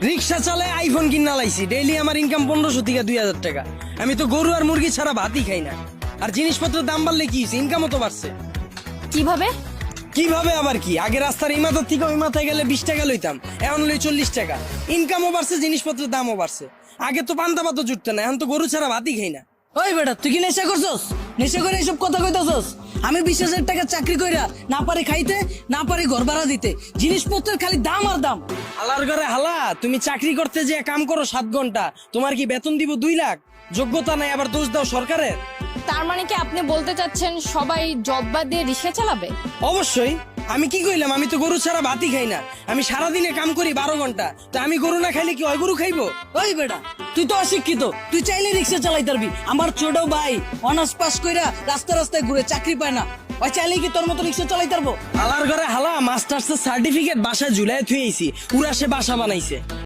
রিক্সা চালায় আইফোন কিনা লাইছি, ডেইলি আমার ইনকাম 1500 থেকে 2000 টাকা। আমি তো গরু আর মুরগি ছাড়া ভাতই খাই না। আর জিনিসপত্রের দাম বাড়লে কি হয়েছে, ইনকামও তো বাড়ছে। কিভাবে? কিভাবে আবার কি, আগে রাস্তার এই মাথার থেকে ওই মাথায় গেলে 20 টাকা লইতাম, এখন লই 40 টাকা। ইনকামও বাড়ছে, জিনিসপত্রের দামও বাড়ছে। আগে তো পান্তা ভাতও জুটতো না, এখন তো গরু ছাড়া ভাতই খাই না। ওই বেটা, তুই কি নেশা করছস? নেশা করে এসব কথা কইতাছস? আমি 20,000 টাকা চাকরি কইরা না পারি খাইতে, না পারি ঘর ভাড়া দিতে, জিনিসপত্রের খালি দাম আর দাম। হালার ঘরে হালা, তুমি চাকরি করতে যে কাম করো 7 ঘন্টা, তোমার কি বেতন দিব 2 লাখ? যোগ্যতা নাই, আবার দোষ দাও সরকারের। তার মানে কি আপনি বলতে চাচ্ছেন সবাই জব বাদ দিয়ে রিক্সা চালাবে? অবশ্যই। আমি কি কইলাম, আমি তো গরু ছাড়া ভাতই খাই না। আমি সারাদিনে কাম করি 12 ঘন্টা, তো আমি গরু না খাইলে কি ওই গরু খাইবো? ওই বেটা, তুই তো অশিক্ষিত, তুই চাইলে রিক্সা চালাইতে পারবি। আমার ছোট ভাই অনার্স পাস কইরা রাস্তা রাস্তায় ঘুরে চাকরি পায় না, ওই চাইলে কি তোর মতো রিক্সা চালাইতে পারবো? হালার ঘরে হালা, মাস্টার্সের সার্টিফিকেট বাসায় ঝুলাই থুয়েছি, পুরা সে বাসা বানাইছে।